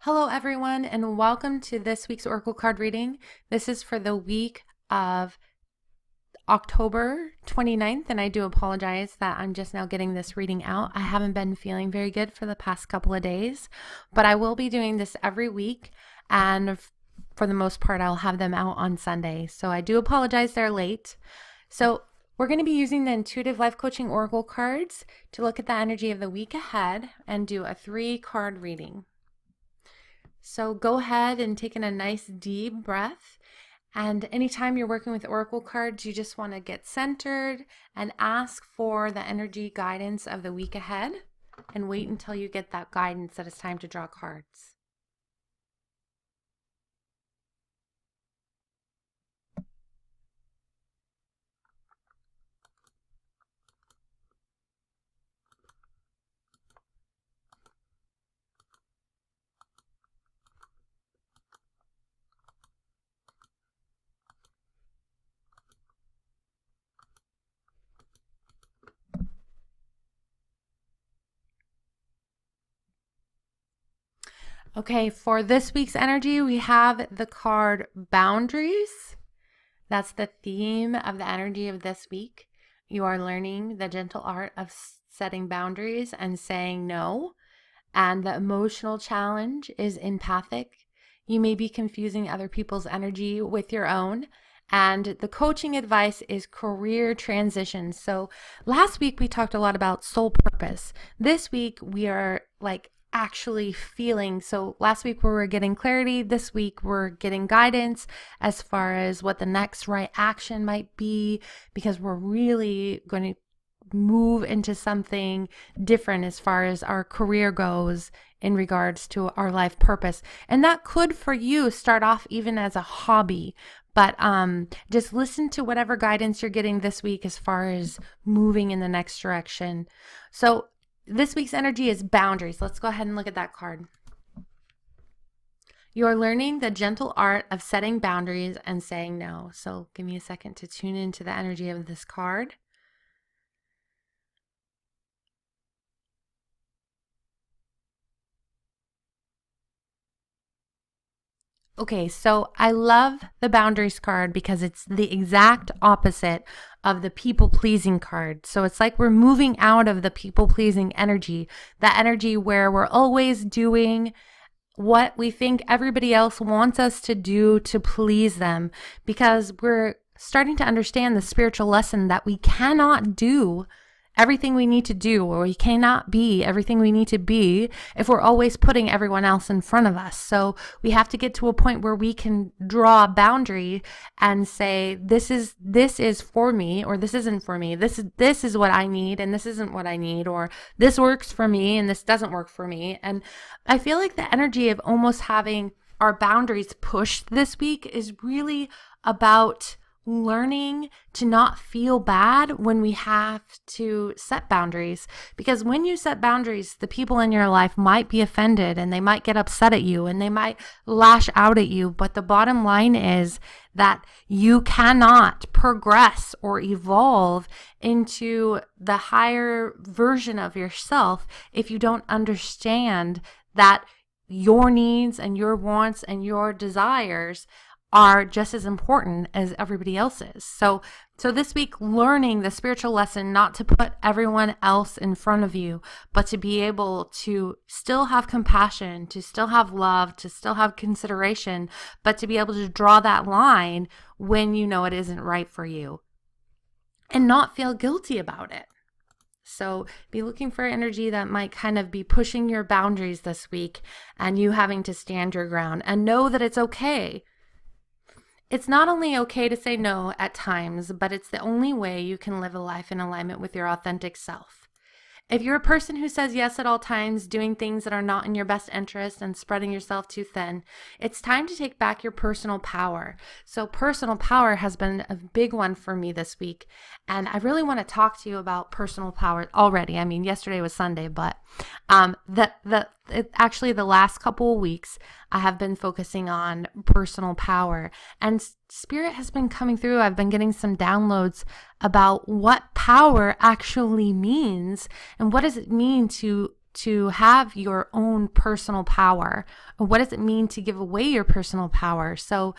Hello, everyone, and welcome to this week's Oracle card reading. This is for the week of October 29th, and I do apologize that I'm just now getting this reading out. I haven't been feeling very good for the past couple of days, but I will be doing this every week, and for the most part, I'll have them out on Sunday. So I do apologize they're late. So we're going to be using the Intuitive Life Coaching Oracle cards to look at the energy of the week ahead and do a 3-card reading. So go ahead and take in a nice deep breath. And anytime you're working with Oracle cards, you just want to get centered and ask for the energy guidance of the week ahead and wait until you get that guidance that it's time to draw cards. Okay, for this week's energy, we have the card Boundaries. That's the theme of the energy of this week. You are learning the gentle art of setting boundaries and saying no. And the emotional challenge is empathic. You may be confusing other people's energy with your own. And the coaching advice is career transitions. So last week we talked a lot about soul purpose. This week we are actually feeling. So last week we were getting clarity. This week we're getting guidance as far as what the next right action might be, because we're really going to move into something different as far as our career goes in regards to our life purpose. And that could for you start off even as a hobby, but just listen to whatever guidance you're getting this week as far as moving in the next direction. So this week's energy is boundaries. Let's go ahead and look at that card. You are learning the gentle art of setting boundaries and saying no. So give me a second to tune into the energy of this card. Okay, so I love the boundaries card because it's the exact opposite of the people-pleasing card. So it's like we're moving out of the people-pleasing energy, that energy where we're always doing what we think everybody else wants us to do to please them, because we're starting to understand the spiritual lesson that we cannot do everything we need to do, or we cannot be everything we need to be if we're always putting everyone else in front of us. So we have to get to a point where we can draw a boundary and say, this is for me, or this isn't for me. This is what I need, and this isn't what I need, or this works for me and this doesn't work for me. And I feel like the energy of almost having our boundaries pushed this week is really about learning to not feel bad when we have to set boundaries. Because when you set boundaries, the people in your life might be offended and they might get upset at you and they might lash out at you. But the bottom line is that you cannot progress or evolve into the higher version of yourself if you don't understand that your needs and your wants and your desires are just as important as everybody else's. So this week, learning the spiritual lesson not to put everyone else in front of you, but to be able to still have compassion, to still have love, to still have consideration, but to be able to draw that line when you know it isn't right for you and not feel guilty about it. So be looking for energy that might kind of be pushing your boundaries this week and you having to stand your ground, and know that it's okay. It's not only okay to say no at times, but it's the only way you can live a life in alignment with your authentic self. If you're a person who says yes at all times, doing things that are not in your best interest and spreading yourself too thin, it's time to take back your personal power. So personal power has been a big one for me this week. And I really want to talk to you about personal power already. I mean, yesterday was Sunday, but actually the last couple of weeks, I have been focusing on personal power, and Spirit has been coming through. I've been getting some downloads about what power actually means and what does it mean to to have your own personal power? What does it mean to give away your personal power? So,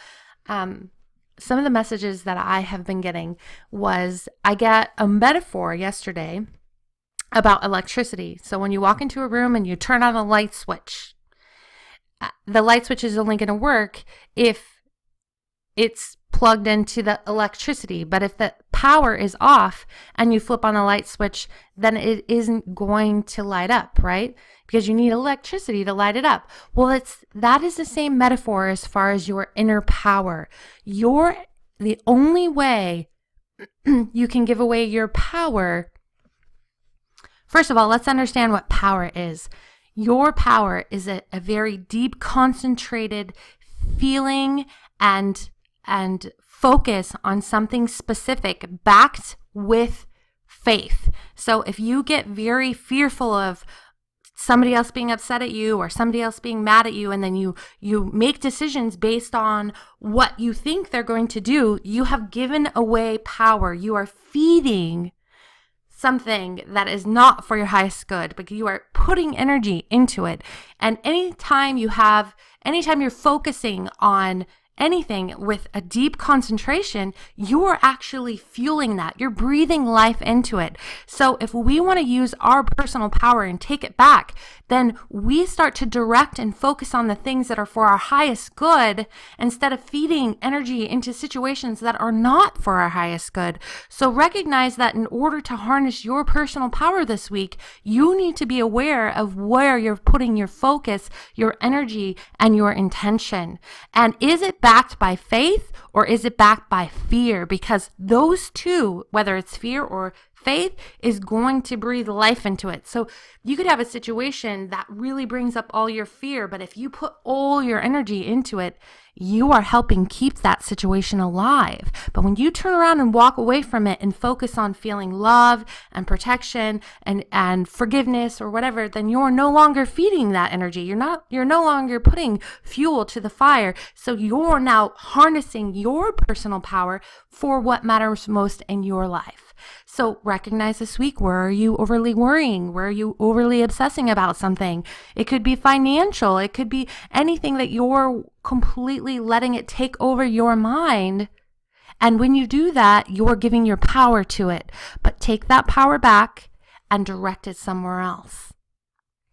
some of the messages that I have been getting was, I got a metaphor yesterday about electricity. So when you walk into a room and you turn on a light switch, the light switch is only going to work if it's plugged into the electricity. But if the power is off and you flip on the light switch, then it isn't going to light up, right? Because you need electricity to light it up. Well, that is the same metaphor as far as your inner power. The only way you can give away your power. First of all, let's understand what power is. Your power is a very deep, concentrated feeling and focus on something specific backed with faith. So if you get very fearful of somebody else being upset at you or somebody else being mad at you, and then you make decisions based on what you think they're going to do, you have given away power. You are feeding something that is not for your highest good, but you are putting energy into it. And anytime you're focusing on anything with a deep concentration, you're actually fueling that. You're breathing life into it. So if we want to use our personal power and take it back, then we start to direct and focus on the things that are for our highest good instead of feeding energy into situations that are not for our highest good. So recognize that in order to harness your personal power this week, you need to be aware of where you're putting your focus, your energy, and your intention. And is it backed by faith or is it backed by fear? Because those two, whether it's fear or faith, is going to breathe life into it. So you could have a situation that really brings up all your fear, but if you put all your energy into it, you are helping keep that situation alive. But when you turn around and walk away from it and focus on feeling love and protection and forgiveness or whatever, then you're no longer feeding that energy. You're no longer putting fuel to the fire. So you're now harnessing your personal power for what matters most in your life. So recognize this week, where are you overly worrying? Where are you overly obsessing about something? It could be financial. It could be anything that you're completely letting it take over your mind. And when you do that, you're giving your power to it. But take that power back and direct it somewhere else.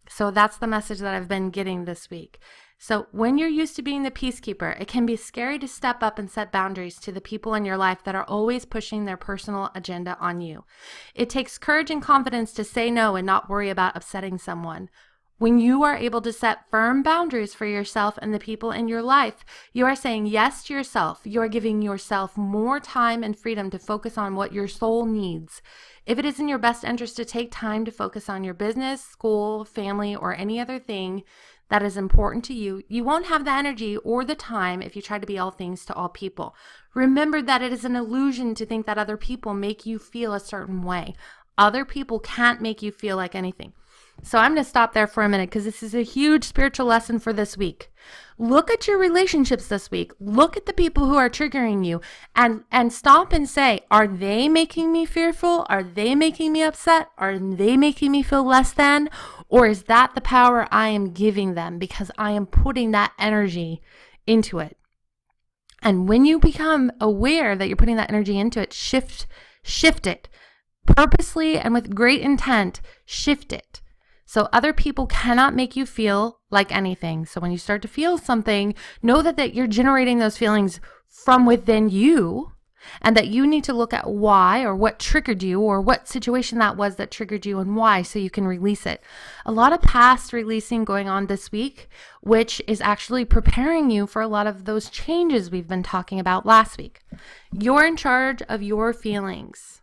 So that's the message that I've been getting this week. So when you're used to being the peacekeeper, it can be scary to step up and set boundaries to the people in your life that are always pushing their personal agenda on you. It takes courage and confidence to say no and not worry about upsetting someone. When you are able to set firm boundaries for yourself and the people in your life, you are saying yes to yourself. You are giving yourself more time and freedom to focus on what your soul needs. If it is in your best interest to take time to focus on your business, school, family, or any other thing that is important to you, you won't have the energy or the time if you try to be all things to all people. Remember that it is an illusion to think that other people make you feel a certain way. Other people can't make you feel like anything. So I'm going to stop there for a minute because this is a huge spiritual lesson for this week. Look at your relationships this week. Look at the people who are triggering you and stop and say, are they making me fearful? Are they making me upset? Are they making me feel less than? Or is that the power I am giving them because I am putting that energy into it? And when you become aware that you're putting that energy into it, shift it. Purposely and with great intent, shift it. So other people cannot make you feel like anything. So when you start to feel something, know that you're generating those feelings from within you, and that you need to look at why or what triggered you or what situation that was that triggered you and why, so you can release it. A lot of past releasing going on this week, which is actually preparing you for a lot of those changes we've been talking about last week. You're in charge of your feelings.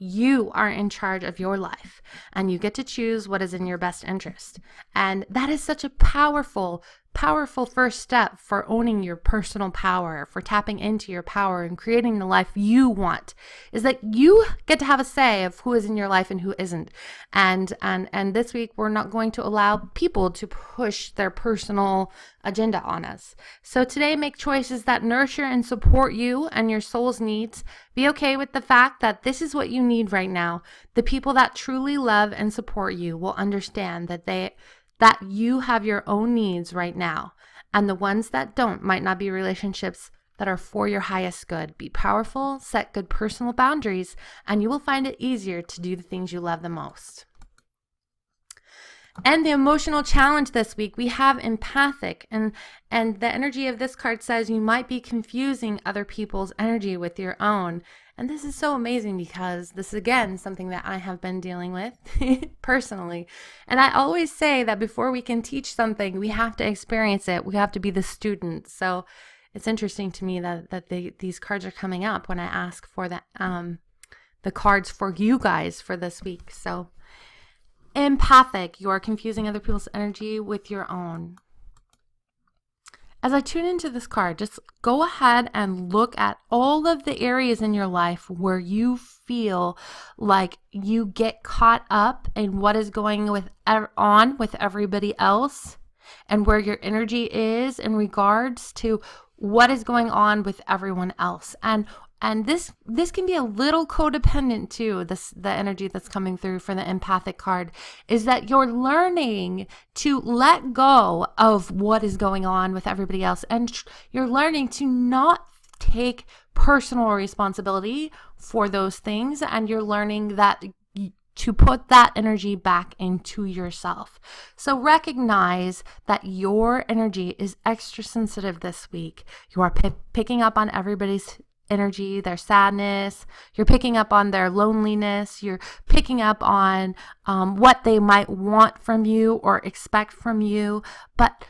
You are in charge of your life, and you get to choose what is in your best interest. And that is such a powerful, powerful first step for owning your personal power, for tapping into your power and creating the life you want, is that you get to have a say of who is in your life and who isn't. And this week we're not going to allow people to push their personal agenda on us. So today, make choices that nurture and support you and your soul's needs. Be okay with the fact that this is what you need right now. The people that truly love and support you will understand that you have your own needs right now, and the ones that don't might not be relationships that are for your highest good. Be powerful, set good personal boundaries, and you will find it easier to do the things you love the most. And the emotional challenge this week, we have empathic, and the energy of this card says you might be confusing other people's energy with your own. And this is so amazing because this is, again, something that I have been dealing with personally. And I always say that before we can teach something, we have to experience it. We have to be the student. So it's interesting to me that these cards are coming up when I ask for the cards for you guys for this week. So empathic, you are confusing other people's energy with your own. As I tune into this card, just go ahead and look at all of the areas in your life where you feel like you get caught up in what is going on with everybody else, and where your energy is in regards to what is going on with everyone else. And this can be a little codependent too. The energy that's coming through for the empathic card is that you're learning to let go of what is going on with everybody else, and you're learning to not take personal responsibility for those things, and you're learning that to put that energy back into yourself. So recognize that your energy is extra sensitive this week. You are picking up on everybody's energy, their sadness. You're picking up on their loneliness. You're picking up on what they might want from you or expect from you. But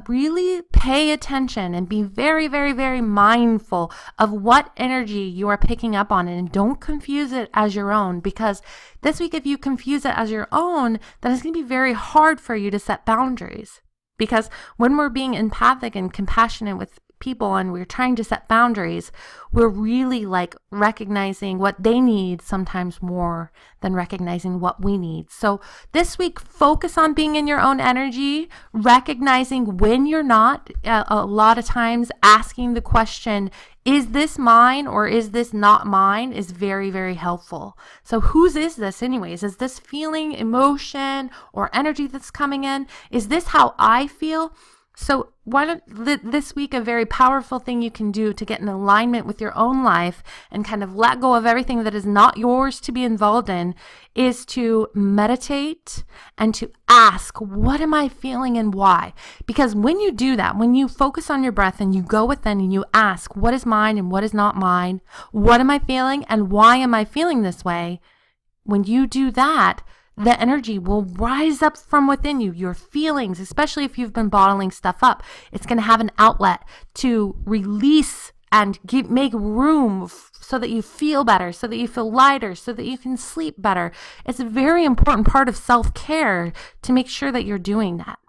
really pay attention and be very, very, very mindful of what energy you are picking up on, and don't confuse it as your own, because this week, if you confuse it as your own, then it's going to be very hard for you to set boundaries. Because when we're being empathic and compassionate with people and we're trying to set boundaries, we're really like recognizing what they need sometimes more than recognizing what we need. So this week, focus on being in your own energy, recognizing when you're not. A lot of times asking the question, is this mine or is this not mine, is very, very helpful. So whose is this anyways? Is this feeling, emotion, or energy that's coming in? Is this how I feel? So this week, a very powerful thing you can do to get in alignment with your own life and kind of let go of everything that is not yours to be involved in is to meditate and to ask, what am I feeling and why? Because when you do that, when you focus on your breath and you go within and you ask, what is mine and what is not mine? What am I feeling and why am I feeling this way? When you do that, the energy will rise up from within you. Your feelings, especially if you've been bottling stuff up, it's going to have an outlet to release and make room so that you feel better, so that you feel lighter, so that you can sleep better. It's a very important part of self-care to make sure that you're doing that.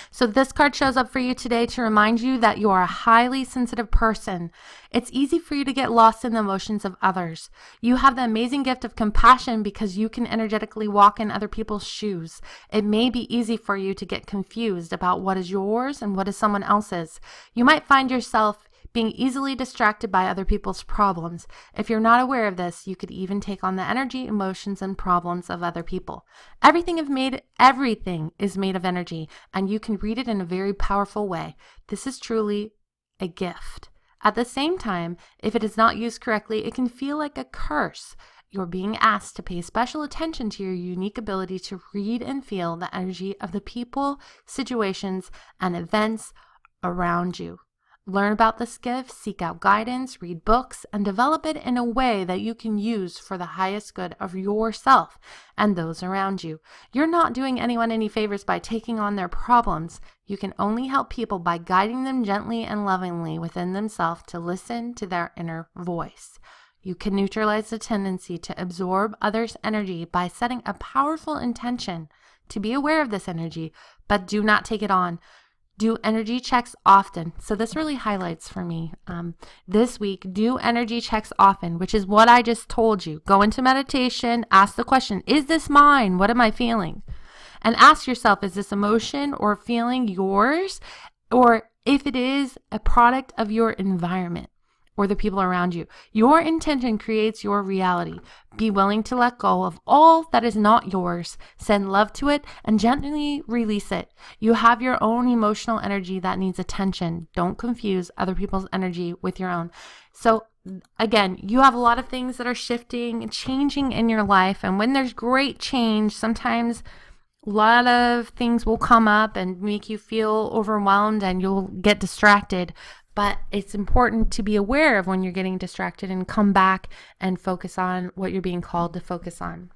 So this card shows up for you today to remind you that you are a highly sensitive person. It's easy for you to get lost in the emotions of others. You have the amazing gift of compassion because you can energetically walk in other people's shoes. It may be easy for you to get confused about what is yours and what is someone else's. You might find yourself being easily distracted by other people's problems. If you're not aware of this, you could even take on the energy, emotions, and problems of other people. Everything is made of energy, and you can read it in a very powerful way. This is truly a gift. At the same time, if it is not used correctly, it can feel like a curse. You're being asked to pay special attention to your unique ability to read and feel the energy of the people, situations, and events around you. Learn about this gift, seek out guidance, read books, and develop it in a way that you can use for the highest good of yourself and those around you. You're not doing anyone any favors by taking on their problems. You can only help people by guiding them gently and lovingly within themselves to listen to their inner voice. You can neutralize the tendency to absorb others' energy by setting a powerful intention to be aware of this energy, but do not take it on. Do energy checks often. So this really highlights for me this week, do energy checks often, which is what I just told you. Go into meditation, ask the question, is this mine? What am I feeling? And ask yourself, is this emotion or feeling yours? Or if it is a product of your environment or the people around you. Your intention creates your reality. Be willing to let go of all that is not yours. Send love to it and gently release it. You have your own emotional energy that needs attention. Don't confuse other people's energy with your own. So again, you have a lot of things that are shifting and changing in your life. And when there's great change, sometimes a lot of things will come up and make you feel overwhelmed and you'll get distracted. But it's important to be aware of when you're getting distracted and come back and focus on what you're being called to focus on.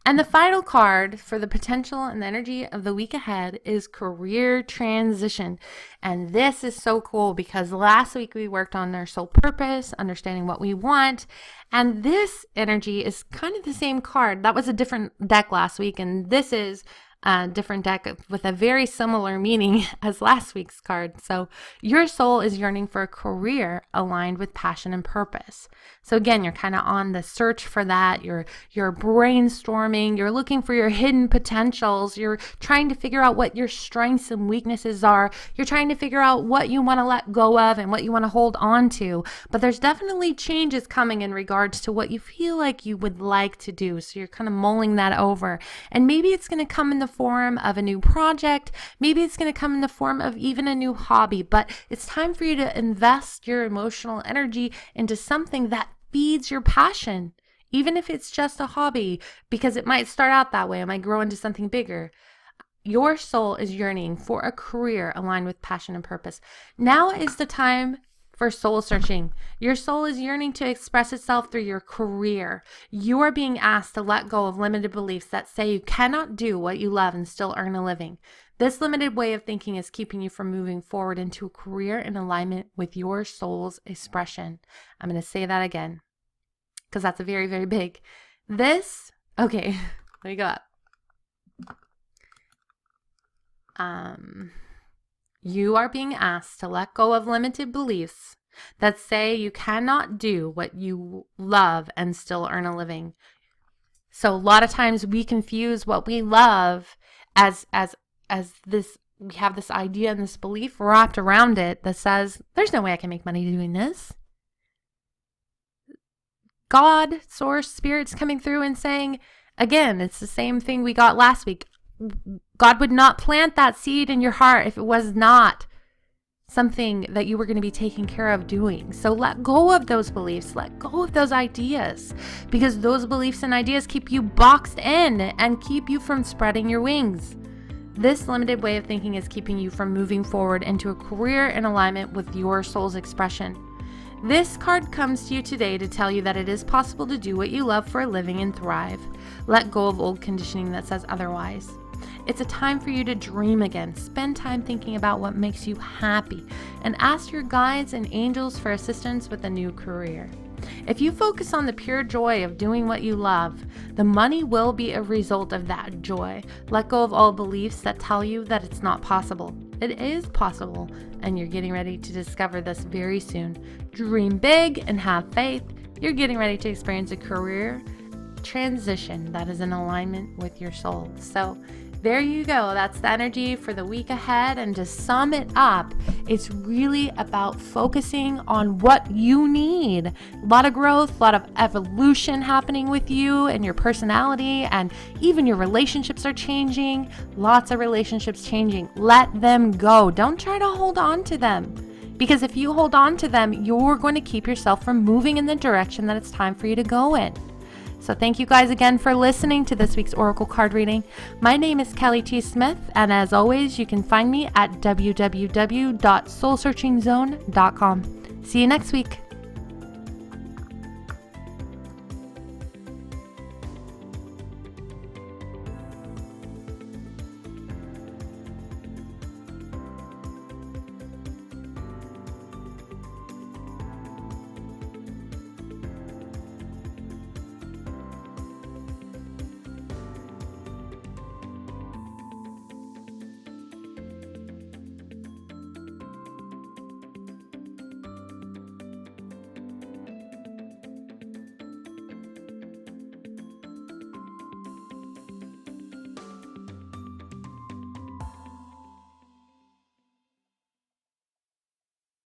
And the final card for the potential and the energy of the week ahead is career transition. And this is so cool because last week we worked on our soul purpose, understanding what we want. And this energy is kind of the same card. That was a different deck last week. And this is a different deck with a very similar meaning as last week's card. So your soul is yearning for a career aligned with passion and purpose. So again, you're kind of on the search for that. You're brainstorming. You're looking for your hidden potentials. You're trying to figure out what your strengths and weaknesses are. You're trying to figure out what you want to let go of and what you want to hold on to. But there's definitely changes coming in regards to what you feel like you would like to do. So you're kind of mulling that over. And maybe it's going to come in the form of a new project. Maybe it's going to come in the form of even a new hobby, but it's time for you to invest your emotional energy into something that feeds your passion, even if it's just a hobby, because it might start out that way. It might grow into something bigger. Your soul is yearning for a career aligned with passion and purpose. Now is the time for soul searching. Your soul is yearning to express itself through your career. You are being asked to let go of limited beliefs that say you cannot do what you love and still earn a living. This limited way of thinking is keeping you from moving forward into a career in alignment with your soul's expression. I'm going to say that again because that's a very, very big. Okay, let me go up. You are being asked to let go of limited beliefs that say you cannot do what you love and still earn a living. So a lot of times we confuse what we love as this, we have this idea and this belief wrapped around it that says, there's no way I can make money doing this. God, source, spirit's coming through and saying, again, it's the same thing we got last week. God would not plant that seed in your heart if it was not something that you were going to be taken care of doing. So let go of those beliefs, let go of those ideas, because those beliefs and ideas keep you boxed in and keep you from spreading your wings. This limited way of thinking is keeping you from moving forward into a career in alignment with your soul's expression. This card comes to you today to tell you that it is possible to do what you love for a living and thrive. Let go of old conditioning that says otherwise. It's a time for you to dream again. Spend time thinking about what makes you happy and ask your guides and angels for assistance with a new career. If you focus on the pure joy of doing what you love, the money will be a result of that joy. Let go of all beliefs that tell you that it's not possible. It is possible, and you're getting ready to discover this very soon. Dream big and have faith. You're getting ready to experience a career transition that is in alignment with your soul. So there you go. That's the energy for the week ahead. And to sum it up, it's really about focusing on what you need. A lot of growth, a lot of evolution happening with you and your personality, and even your relationships are changing. Lots of relationships changing. Let them go. Don't try to hold on to them, because if you hold on to them, you're going to keep yourself from moving in the direction that it's time for you to go in. So thank you guys again for listening to this week's Oracle card reading. My name is Kelly T. Smith, and as always, you can find me at www.soulsearchingzone.com. See you next week.